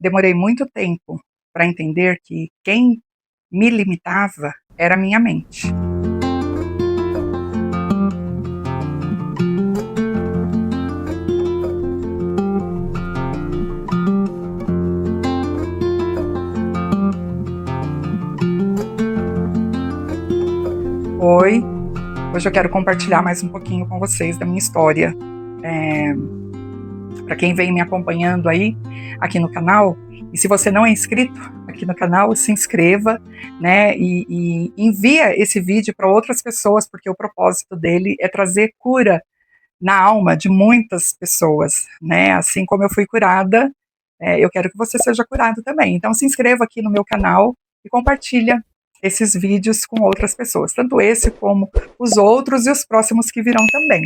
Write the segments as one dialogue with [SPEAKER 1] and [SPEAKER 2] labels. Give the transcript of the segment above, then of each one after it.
[SPEAKER 1] demorei muito tempo para entender que quem me limitava era a minha mente. Oi, hoje eu quero compartilhar mais um pouquinho com vocês da minha história. Para quem vem me acompanhando aí aqui no canal, e se você não é inscrito aqui no canal, se inscreva, né, e envia esse vídeo para outras pessoas, porque o propósito dele é trazer cura na alma de muitas pessoas, né, assim como eu fui curada, eu quero que você seja curado também. Então se inscreva aqui no meu canal e compartilha esses vídeos com outras pessoas, tanto esse como os outros e os próximos que virão também.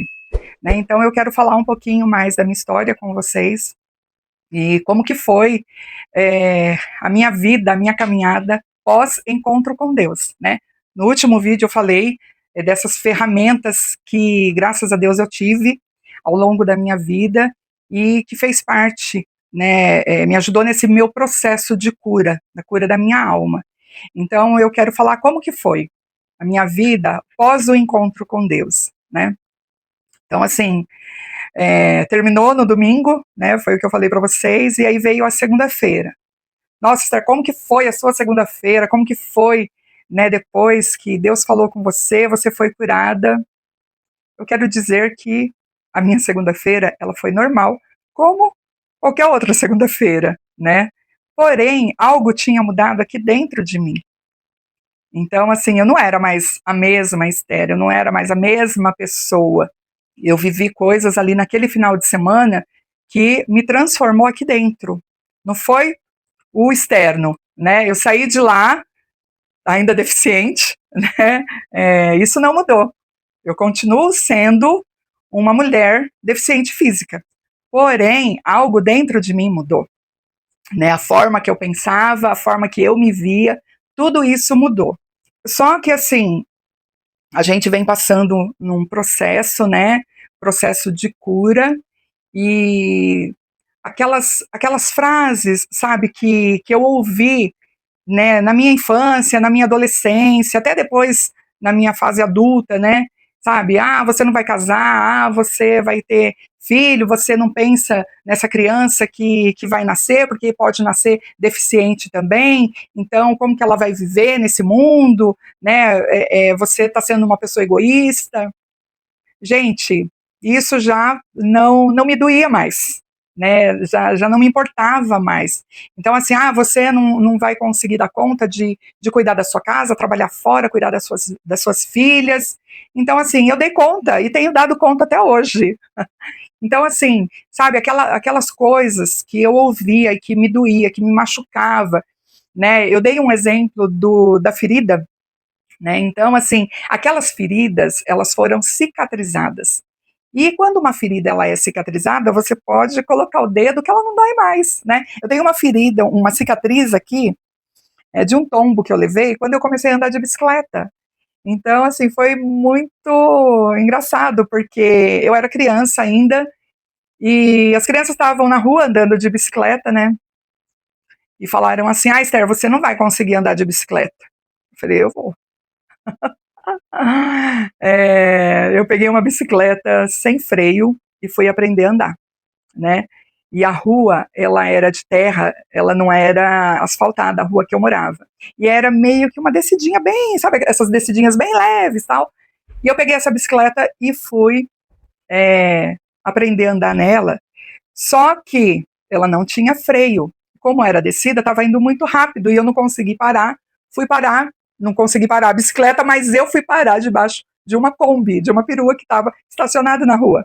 [SPEAKER 1] Né? Então eu quero falar um pouquinho mais da minha história com vocês e como que foi a minha vida, a minha caminhada pós-encontro com Deus, né? No último vídeo eu falei dessas ferramentas que, graças a Deus, eu tive ao longo da minha vida e que fez parte, né, me ajudou nesse meu processo de cura, da cura da minha alma. Então eu quero falar como que foi a minha vida pós o encontro com Deus, né? Então, assim, terminou no domingo, né, foi o que eu falei para vocês, e aí veio a segunda-feira. Nossa, Esther, como que foi a sua segunda-feira? Como que foi, né, depois que Deus falou com você, você foi curada? Eu quero dizer que a minha segunda-feira, ela foi normal, como qualquer outra segunda-feira, né? Porém, algo tinha mudado aqui dentro de mim. Então, assim, eu não era mais a mesma Esther, eu não era mais a mesma pessoa. Eu vivi coisas ali naquele final de semana que me transformou aqui dentro. Não foi o externo, né? Eu saí de lá ainda deficiente, né? Isso não mudou. Eu continuo sendo uma mulher deficiente física. Porém, algo dentro de mim mudou, né? A forma que eu pensava, a forma que eu me via, tudo isso mudou. Só que assim, a gente vem passando num processo, né? Processo de cura e aquelas frases, sabe, que eu ouvi, né, na minha infância, na minha adolescência, até depois na minha fase adulta, né, sabe, você não vai casar, você vai ter filho, você não pensa nessa criança que vai nascer, porque pode nascer deficiente também, então como que ela vai viver nesse mundo, né, você está sendo uma pessoa egoísta. Gente, isso já não me doía mais, né, já não me importava mais. Então, assim, você não vai conseguir dar conta de cuidar da sua casa, trabalhar fora, cuidar das suas filhas. Então, assim, eu dei conta e tenho dado conta até hoje. Então, assim, sabe, aquelas coisas que eu ouvia e que me doía, que me machucava, né, eu dei um exemplo da ferida, né, então, assim, aquelas feridas, elas foram cicatrizadas. E quando uma ferida ela é cicatrizada, você pode colocar o dedo que ela não dói mais, né? Eu tenho uma ferida, uma cicatriz aqui, de um tombo que eu levei quando eu comecei a andar de bicicleta. Então, assim, foi muito engraçado, porque eu era criança ainda, e as crianças estavam na rua andando de bicicleta, né? E falaram assim, Esther, você não vai conseguir andar de bicicleta. Eu falei, eu vou. Eu peguei uma bicicleta sem freio e fui aprender a andar, né? E a rua, ela era de terra, ela não era asfaltada, a rua que eu morava. E era meio que uma descidinha bem, sabe, essas descidinhas bem leves e tal. E eu peguei essa bicicleta e fui aprender a andar nela, só que ela não tinha freio. Como era descida, estava indo muito rápido e eu não consegui parar. Fui parar, não consegui parar a bicicleta, mas eu fui parar debaixo de uma Kombi, de uma perua que estava estacionada na rua.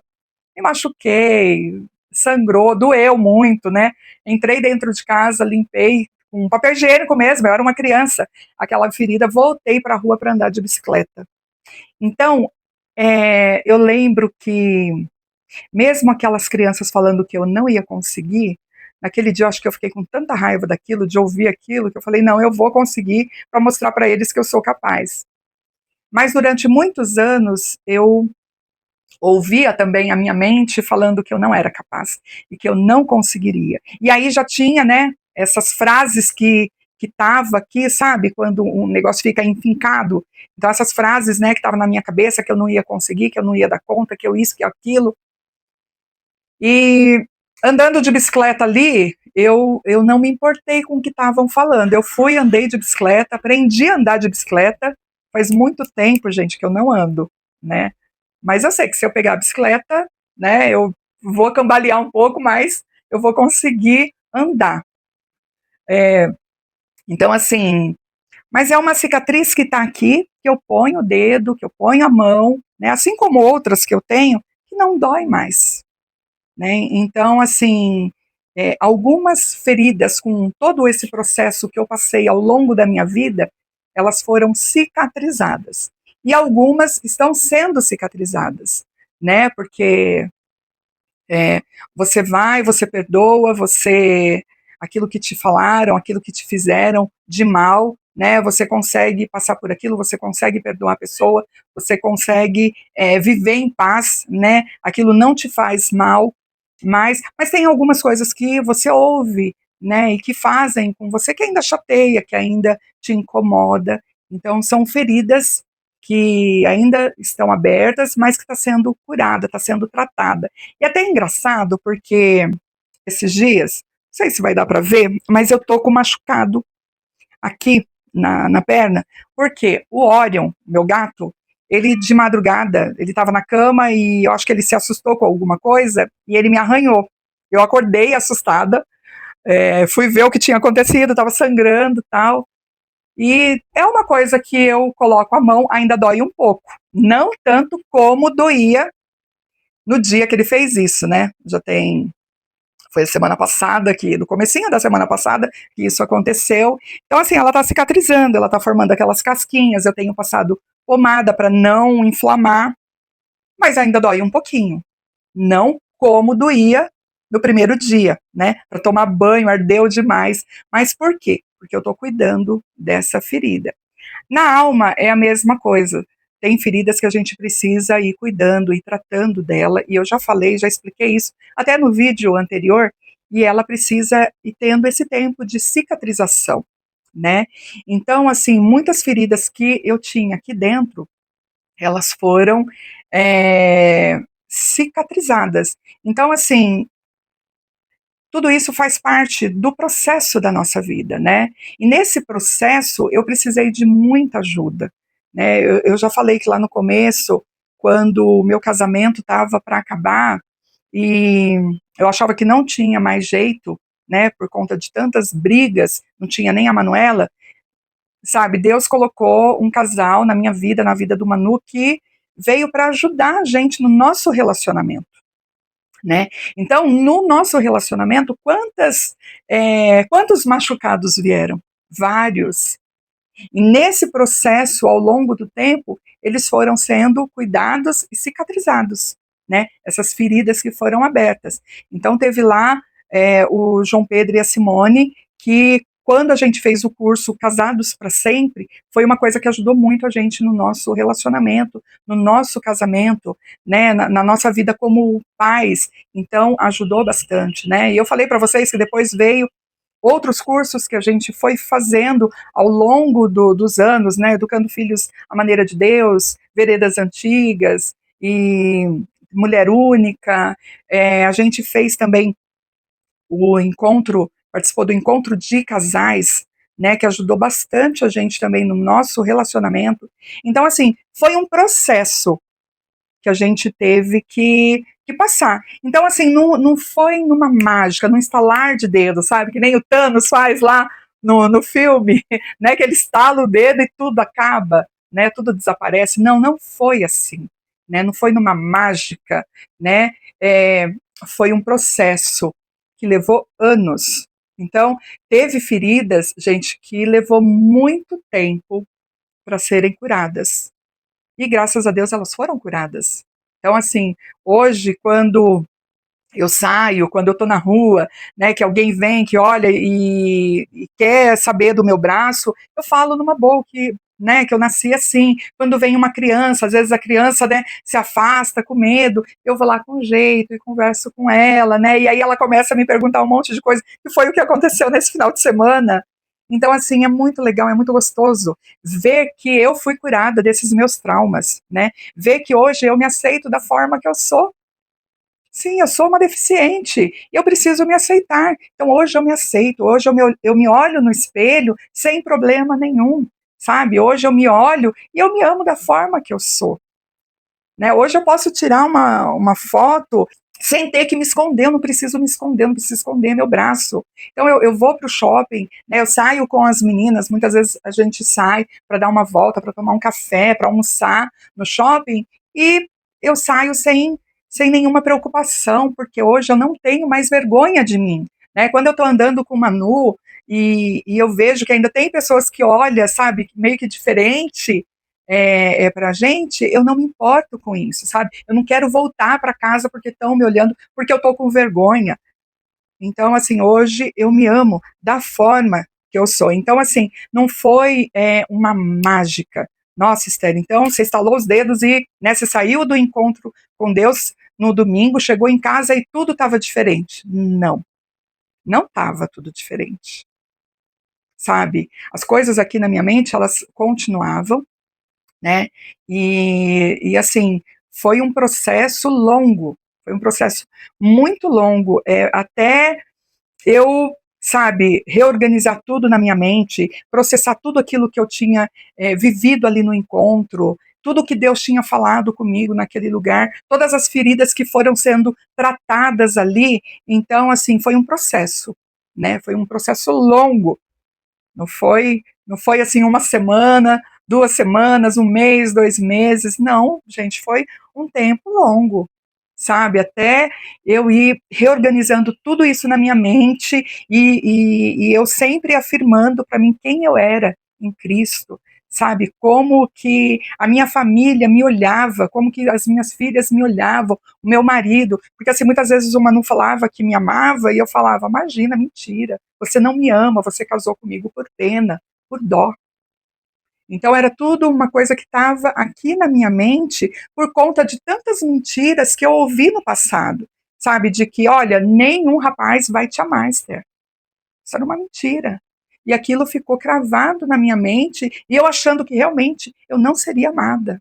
[SPEAKER 1] Me machuquei, sangrou, doeu muito, né? Entrei dentro de casa, limpei com papel higiênico mesmo, eu era uma criança. Aquela ferida, voltei para a rua para andar de bicicleta. Então, eu lembro que mesmo aquelas crianças falando que eu não ia conseguir, naquele dia eu acho que eu fiquei com tanta raiva daquilo, de ouvir aquilo, que eu falei, não, eu vou conseguir para mostrar para eles que eu sou capaz. Mas durante muitos anos eu ouvia também a minha mente falando que eu não era capaz e que eu não conseguiria. E aí já tinha, né, essas frases que tava aqui, sabe, quando um negócio fica enfincado, então essas frases, né, que estavam na minha cabeça, que eu não ia conseguir, que eu não ia dar conta, que eu isso, que aquilo, e andando de bicicleta ali, eu não me importei com o que estavam falando. Eu fui, andei de bicicleta, aprendi a andar de bicicleta. Faz muito tempo, gente, que eu não ando, né? Mas eu sei que se eu pegar a bicicleta, né, eu vou cambalear um pouco, mas eu vou conseguir andar. É, então, assim, mas é uma cicatriz que está aqui, que eu ponho o dedo, que eu ponho a mão, né, assim como outras que eu tenho, que não dói mais. Né? Então, assim, algumas feridas com todo esse processo que eu passei ao longo da minha vida, elas foram cicatrizadas. E algumas estão sendo cicatrizadas, né? Porque é, você vai, você perdoa, você aquilo que te falaram, aquilo que te fizeram de mal, né? Você consegue passar por aquilo, você consegue perdoar a pessoa, você consegue viver em paz, né? Aquilo não te faz mal, mas tem algumas coisas que você ouve, né? E que fazem com você que ainda chateia, que ainda te incomoda. Então são feridas que ainda estão abertas, mas que está sendo curada, está sendo tratada. E até é engraçado, porque esses dias, não sei se vai dar para ver, mas eu tô com machucado aqui na perna, porque o Orion, meu gato, ele de madrugada, ele estava na cama e eu acho que ele se assustou com alguma coisa e ele me arranhou. Eu acordei assustada, fui ver o que tinha acontecido, estava sangrando, tal. E é uma coisa que eu coloco a mão, ainda dói um pouco. Não tanto como doía no dia que ele fez isso, né? Foi a semana passada, no comecinho da semana passada, que isso aconteceu. Então, assim, ela tá cicatrizando, ela tá formando aquelas casquinhas, eu tenho passado pomada para não inflamar, mas ainda dói um pouquinho. Não como doía no primeiro dia, né? Para tomar banho, ardeu demais. Mas por quê? Porque eu estou cuidando dessa ferida. Na alma é a mesma coisa. Tem feridas que a gente precisa ir cuidando e tratando dela, e eu já falei, já expliquei isso até no vídeo anterior, e ela precisa ir tendo esse tempo de cicatrização, né? Então, assim, muitas feridas que eu tinha aqui dentro, elas foram cicatrizadas. Então, assim, tudo isso faz parte do processo da nossa vida, né? E nesse processo eu precisei de muita ajuda, né? Eu já falei que lá no começo, quando o meu casamento estava para acabar e eu achava que não tinha mais jeito, né? Por conta de tantas brigas, não tinha nem a Manuela, sabe? Deus colocou um casal na minha vida, na vida do Manu, que veio para ajudar a gente no nosso relacionamento. Né? Então, no nosso relacionamento, quantos machucados vieram? Vários. E nesse processo, ao longo do tempo, eles foram sendo cuidados e cicatrizados, né? Essas feridas que foram abertas. Então, teve lá o João Pedro e a Simone, que quando a gente fez o curso Casados para Sempre, foi uma coisa que ajudou muito a gente no nosso relacionamento, no nosso casamento, né, na nossa vida como pais. Então, ajudou bastante, né? E eu falei para vocês que depois veio outros cursos que a gente foi fazendo ao longo dos anos, né, Educando Filhos à Maneira de Deus, Veredas Antigas e Mulher Única. A gente fez também o encontro, participou do encontro de casais, né, que ajudou bastante a gente também no nosso relacionamento. Então, assim, foi um processo que a gente teve que passar. Então, assim, não foi numa mágica, num estalar de dedo, sabe? Que nem o Thanos faz lá no filme, né? Que ele estala o dedo e tudo acaba, né? Tudo desaparece. Não, não foi assim, né? Não foi numa mágica, né? Foi um processo que levou anos. Então, teve feridas, gente, que levou muito tempo para serem curadas. E graças a Deus elas foram curadas. Então, assim, hoje, quando eu saio, quando eu estou na rua, né, que alguém vem, que olha e quer saber do meu braço, eu falo numa boa que né, que eu nasci assim. Quando vem uma criança, às vezes a criança, né, se afasta com medo, eu vou lá com jeito e converso com ela, né, e aí ela começa a me perguntar um monte de coisa, que foi o que aconteceu nesse final de semana. Então, assim, é muito legal, é muito gostoso ver que eu fui curada desses meus traumas, né, ver que hoje eu me aceito da forma que eu sou. Sim, eu sou uma deficiente, eu preciso me aceitar. Então hoje eu me aceito, hoje eu me olho no espelho sem problema nenhum, sabe? Hoje eu me olho e eu me amo da forma que eu sou, né? Hoje eu posso tirar uma foto sem ter que me esconder, eu não preciso me esconder, eu não preciso esconder meu braço. Então eu vou para o shopping, né, eu saio com as meninas, muitas vezes a gente sai para dar uma volta, para tomar um café, para almoçar no shopping, e eu saio sem nenhuma preocupação, porque hoje eu não tenho mais vergonha de mim. Né? Quando eu estou andando com o Manu e eu vejo que ainda tem pessoas que olham, sabe, meio que diferente, para a gente, eu não me importo com isso, sabe? Eu não quero voltar para casa porque estão me olhando, porque eu estou com vergonha. Então, assim, hoje eu me amo da forma que eu sou. Então, assim, não foi uma mágica. Nossa, Esther, então você estalou os dedos e, né, você saiu do encontro com Deus no domingo, chegou em casa e tudo estava diferente. Não, não estava tudo diferente, sabe? As coisas aqui na minha mente, elas continuavam, né? E assim, foi um processo longo, foi um processo muito longo, até eu, sabe, reorganizar tudo na minha mente, processar tudo aquilo que eu tinha vivido ali no encontro, tudo que Deus tinha falado comigo naquele lugar, todas as feridas que foram sendo tratadas ali. Então, assim, foi um processo, né? Foi um processo longo. Não foi assim uma semana, 2 semanas, um mês, 2 meses. Não, gente, foi um tempo longo, sabe? Até eu ir reorganizando tudo isso na minha mente e eu sempre afirmando para mim quem eu era em Cristo, sabe? Como que a minha família me olhava, como que as minhas filhas me olhavam, o meu marido, porque assim, muitas vezes o Manu falava que me amava e eu falava, imagina, mentira, você não me ama, você casou comigo por pena, por dó. Então era tudo uma coisa que estava aqui na minha mente por conta de tantas mentiras que eu ouvi no passado, sabe? De que, olha, nenhum rapaz vai te amar, Esther. Isso era uma mentira. E aquilo ficou cravado na minha mente e eu achando que realmente eu não seria amada.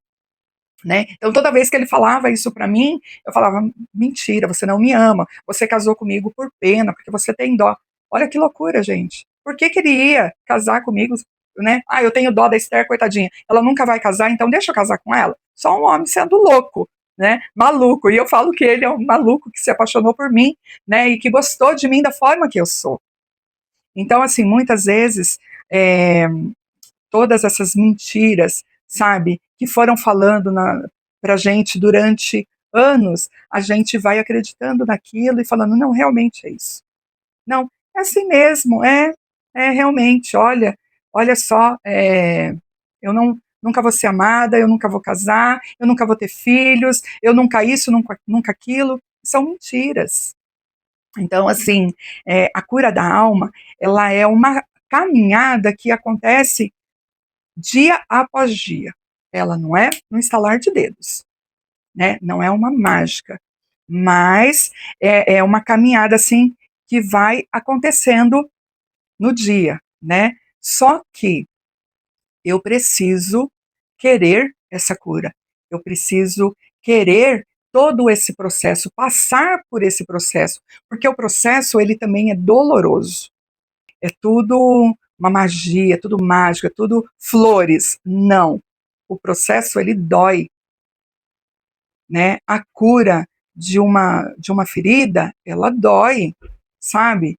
[SPEAKER 1] Né? Então, toda vez que ele falava isso para mim, eu falava: mentira, você não me ama, você casou comigo por pena, porque você tem dó. Olha que loucura, gente. Por que, que ele ia casar comigo? Né? Ah, eu tenho dó da Esther, coitadinha. Ela nunca vai casar, então deixa eu casar com ela. Só um homem sendo louco, né? Maluco. E eu falo que ele é um maluco que se apaixonou por mim, né? E que gostou de mim da forma que eu sou. Então, assim, muitas vezes, é, todas essas mentiras, sabe, que foram falando para a gente durante anos, a gente vai acreditando naquilo e falando, não, realmente é isso. Não, é assim mesmo, é realmente, olha só, eu nunca vou ser amada, eu nunca vou casar, eu nunca vou ter filhos, eu nunca isso, nunca aquilo, são mentiras. Então, assim, a cura da alma, ela é uma caminhada que acontece dia após dia. Ela não é no estalar de dedos, né? Não é uma mágica, mas é uma caminhada assim que vai acontecendo no dia, né? Só que eu preciso querer essa cura. Eu preciso querer todo esse processo, passar por esse processo, porque o processo ele também é doloroso. É tudo uma magia, é tudo mágica, é tudo flores. Não. O processo ele dói, né? A cura de uma ferida, ela dói, sabe?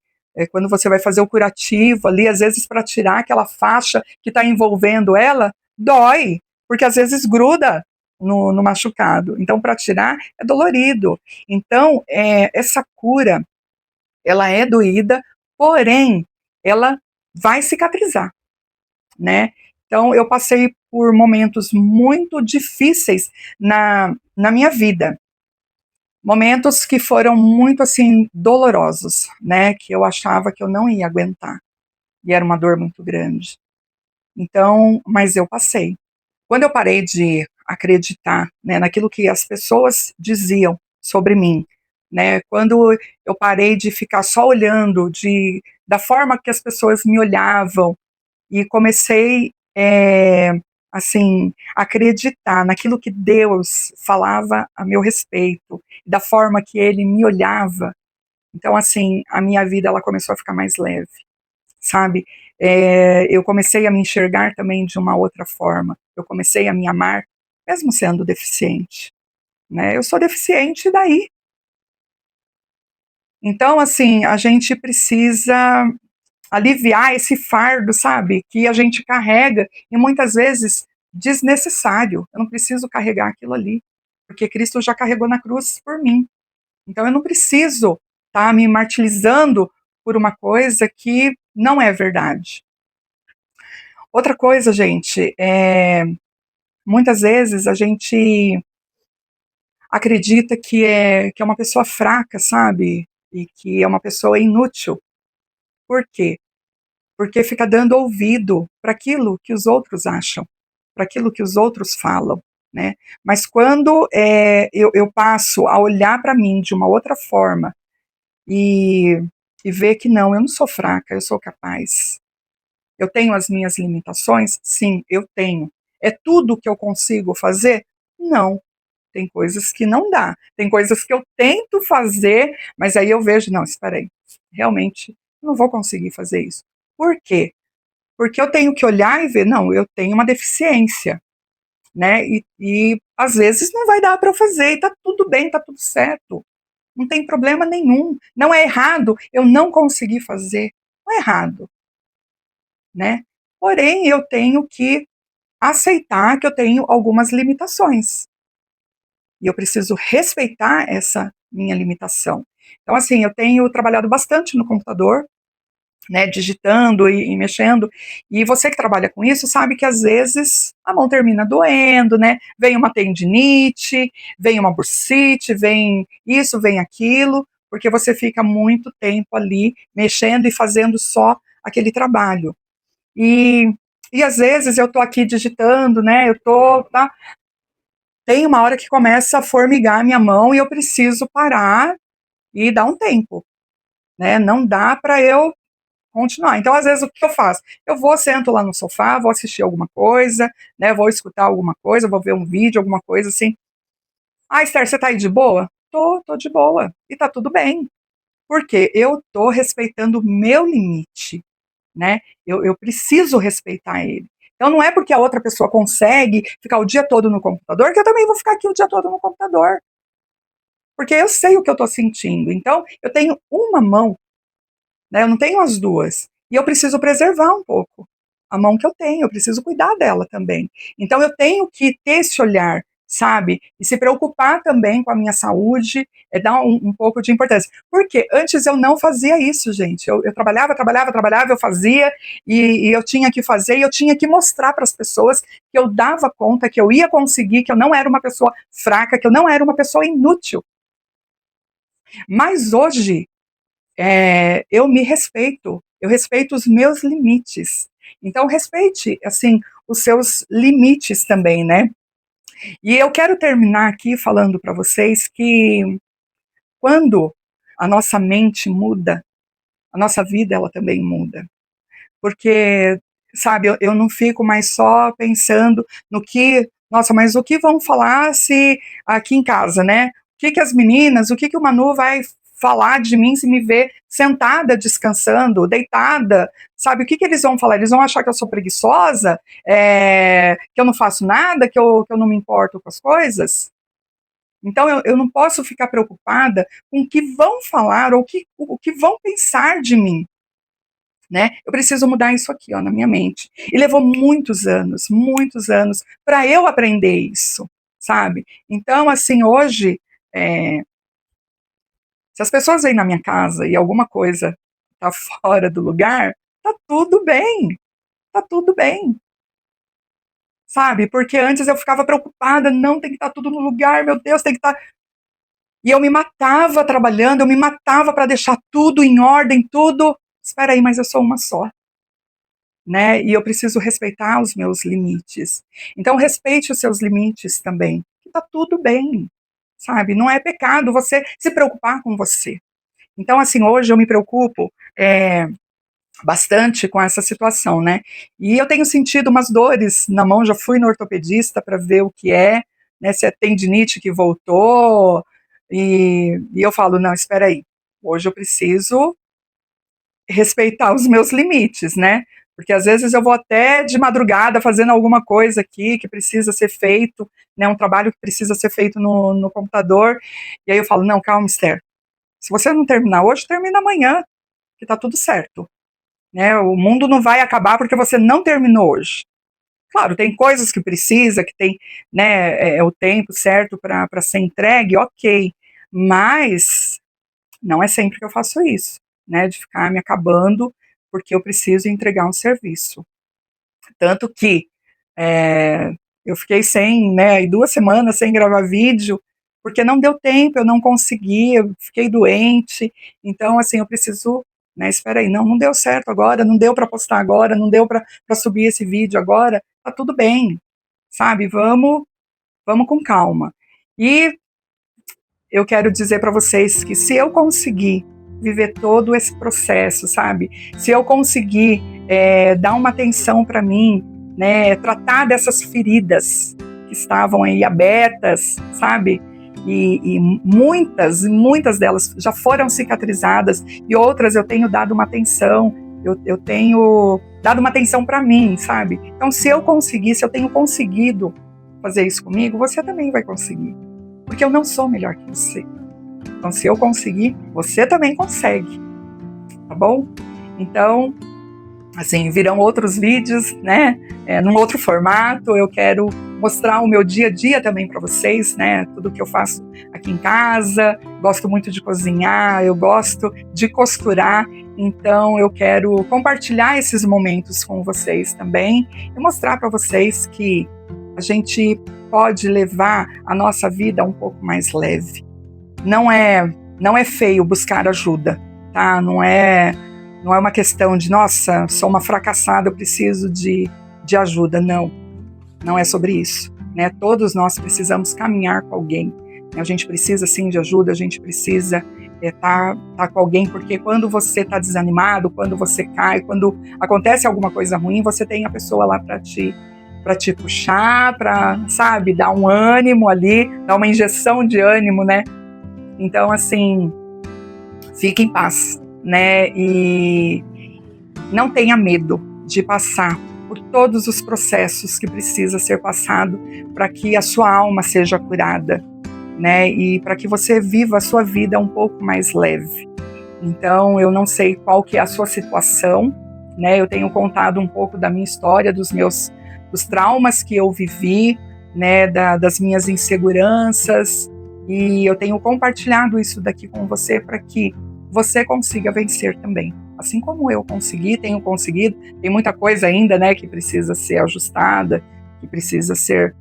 [SPEAKER 1] Quando você vai fazer o curativo ali, às vezes para tirar aquela faixa que está envolvendo ela, dói, porque às vezes gruda no machucado. Então, para tirar é dolorido. Então, essa cura, ela é doída, porém, ela vai cicatrizar, né? Então, eu passei por momentos muito difíceis na minha vida, momentos que foram muito, assim, dolorosos, né? Que eu achava que eu não ia aguentar, e era uma dor muito grande. Então, mas eu passei. Quando eu parei de acreditar, né, naquilo que as pessoas diziam sobre mim, né, quando eu parei de ficar só olhando da forma que as pessoas me olhavam e comecei, assim, a acreditar naquilo que Deus falava a meu respeito, da forma que Ele me olhava, então, assim, a minha vida ela começou a ficar mais leve, sabe? Eu comecei a me enxergar também de uma outra forma. Eu comecei a me amar, mesmo sendo deficiente, né? Eu sou deficiente daí. Então, assim, a gente precisa aliviar esse fardo, sabe? Que a gente carrega e muitas vezes desnecessário. Eu não preciso carregar aquilo ali, porque Cristo já carregou na cruz por mim. Então eu não preciso estar me martirizando por uma coisa que não é verdade. Outra coisa, gente, muitas vezes a gente acredita que é uma pessoa fraca, sabe? E que é uma pessoa inútil. Por quê? Porque fica dando ouvido para aquilo que os outros acham, para aquilo que os outros falam, né? Mas quando eu passo a olhar para mim de uma outra forma e, e ver que não, eu não sou fraca, eu sou capaz. Eu tenho as minhas limitações? Sim, eu tenho. É tudo que eu consigo fazer? Não. Tem coisas que não dá. Tem coisas que eu tento fazer, mas aí eu vejo, não, espera aí, realmente não vou conseguir fazer isso. Por quê? Porque eu tenho que olhar e ver, não, eu tenho uma deficiência, né? E às vezes não vai dar para eu fazer, e tá tudo bem, tá tudo certo. Não tem problema nenhum. Não é errado eu não conseguir fazer. Não é errado, né? Porém, eu tenho que aceitar que eu tenho algumas limitações. E eu preciso respeitar essa minha limitação. Então, assim, eu tenho trabalhado bastante no computador, né, digitando e mexendo, e você que trabalha com isso sabe que às vezes a mão termina doendo, né, vem uma tendinite, vem uma bursite, vem isso, vem aquilo, porque você fica muito tempo ali mexendo e fazendo só aquele trabalho. E, e às vezes eu estou aqui digitando, né, tá, tem uma hora que começa a formigar a minha mão e eu preciso parar e dar um tempo, né, não dá para eu continuar. Então, às vezes, o que eu faço? Eu vou, sento lá no sofá, vou assistir alguma coisa, né, vou escutar alguma coisa, vou ver um vídeo, alguma coisa assim. Ah, Esther, você tá aí de boa? Tô de boa. E tá tudo bem. Porque eu tô respeitando o meu limite, né? Eu preciso respeitar ele. Então, não é porque a outra pessoa consegue ficar o dia todo no computador que eu também vou ficar aqui o dia todo no computador. Porque eu sei o que eu tô sentindo. Então, eu tenho uma mão, né? Eu não tenho as duas. E eu preciso preservar um pouco a mão que eu tenho, eu preciso cuidar dela também. Então eu tenho que ter esse olhar, sabe? E se preocupar também com a minha saúde, dar um pouco de importância. Porque antes eu não fazia isso, gente. Eu trabalhava, eu fazia, e eu tinha que fazer, e eu tinha que mostrar para as pessoas que eu dava conta, que eu ia conseguir, que eu não era uma pessoa fraca, que eu não era uma pessoa inútil. Mas hoje, eu me respeito, eu respeito os meus limites. Então, respeite, assim, os seus limites também, né? E eu quero terminar aqui falando para vocês que quando a nossa mente muda, a nossa vida ela também muda. Porque, sabe, eu não fico mais só pensando no que, nossa, mas o que vão falar se aqui em casa, né? Que as meninas, o que o Manu vai falar de mim se me ver sentada, descansando, deitada, sabe? O que eles vão falar? Eles vão achar que eu sou preguiçosa, que eu não faço nada, que eu não me importo com as coisas? Então eu não posso ficar preocupada com o que vão falar ou o que vão pensar de mim, né? Eu preciso mudar isso aqui, ó, na minha mente. E levou muitos anos para eu aprender isso, sabe? Então, assim, hoje, é, se as pessoas vêm na minha casa e alguma coisa tá fora do lugar, tá tudo bem, sabe? Porque antes eu ficava preocupada, não, tem que estar tudo no lugar, meu Deus, tem que estar. E eu me matava trabalhando, eu me matava para deixar tudo em ordem, tudo. Espera aí, mas eu sou uma só. né? E eu preciso respeitar os meus limites. Então, respeite os seus limites também, que tá tudo bem, sabe? Não é pecado você se preocupar com você. Então, assim, hoje eu me preocupo bastante com essa situação, né? E eu tenho sentido umas dores na mão, já fui no ortopedista para ver o que é, né? Se é tendinite que voltou, e eu falo, não, espera aí, hoje eu preciso respeitar os meus limites, né? Porque às vezes eu vou até de madrugada fazendo alguma coisa aqui que precisa ser feito, né? Um trabalho que precisa ser feito no computador, e aí eu falo, não, calma, Esther, se você não terminar hoje, termina amanhã, que tá tudo certo, né? O mundo não vai acabar porque você não terminou hoje. Claro, tem coisas que precisa, que tem, né, o tempo certo para ser entregue, ok, mas não é sempre que eu faço isso, né, de ficar me acabando porque eu preciso entregar um serviço. Tanto que é, eu fiquei sem, né, aí 2 semanas sem gravar vídeo, porque não deu tempo, eu não consegui, eu fiquei doente, então, assim, eu preciso, né, espera aí, não deu certo agora, não deu para postar agora, não deu para subir esse vídeo agora, tá tudo bem, sabe, vamos com calma. E eu quero dizer para vocês que se eu conseguir viver todo esse processo, sabe? Se eu conseguir dar uma atenção para mim, né? Tratar dessas feridas que estavam aí abertas, sabe? E muitas delas já foram cicatrizadas e outras eu tenho dado uma atenção, eu tenho dado uma atenção para mim, sabe? Então, se eu conseguir, se eu tenho conseguido fazer isso comigo, você também vai conseguir. Porque eu não sou melhor que você. Então, se eu conseguir, você também consegue, tá bom? Então, assim, virão outros vídeos, né? Num outro formato. Eu quero mostrar o meu dia a dia também para vocês, né? Tudo que eu faço aqui em casa. Gosto muito de cozinhar, eu gosto de costurar. Então, eu quero compartilhar esses momentos com vocês também e mostrar para vocês que a gente pode levar a nossa vida um pouco mais leve. Não é feio buscar ajuda, tá? Não é uma questão de, nossa, sou uma fracassada, eu preciso de ajuda. Não é sobre isso, né? Todos nós precisamos caminhar com alguém. A gente precisa, sim, de ajuda, a gente precisa tá com alguém, porque quando você está desanimado, quando você cai, quando acontece alguma coisa ruim, você tem a pessoa lá para te puxar, para, sabe, dar um ânimo ali, dar uma injeção de ânimo, né? Então, assim, fique em paz, né? E não tenha medo de passar por todos os processos que precisa ser passado para que a sua alma seja curada, né? E para que você viva a sua vida um pouco mais leve. Então, eu não sei qual que é a sua situação, né? Eu tenho contado um pouco da minha história, dos traumas que eu vivi, né? Das minhas inseguranças, e eu tenho compartilhado isso daqui com você para que você consiga vencer também. Assim como eu tenho conseguido, tem muita coisa ainda, né, que precisa ser ajustada, que precisa ser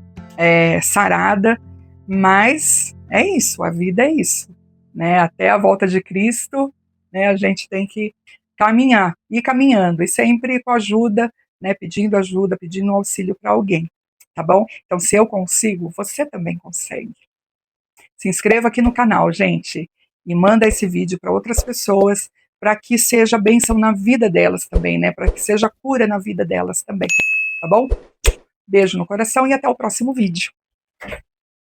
[SPEAKER 1] sarada, mas é isso, a vida é isso, né? Até a volta de Cristo, né, a gente tem que caminhar, ir caminhando, e sempre com ajuda, né, pedindo ajuda, pedindo auxílio para alguém, tá bom? Então, se eu consigo, você também consegue. Se inscreva aqui no canal, gente, e manda esse vídeo para outras pessoas, para que seja bênção na vida delas também, né? Para que seja cura na vida delas também, tá bom? Beijo no coração e até o próximo vídeo.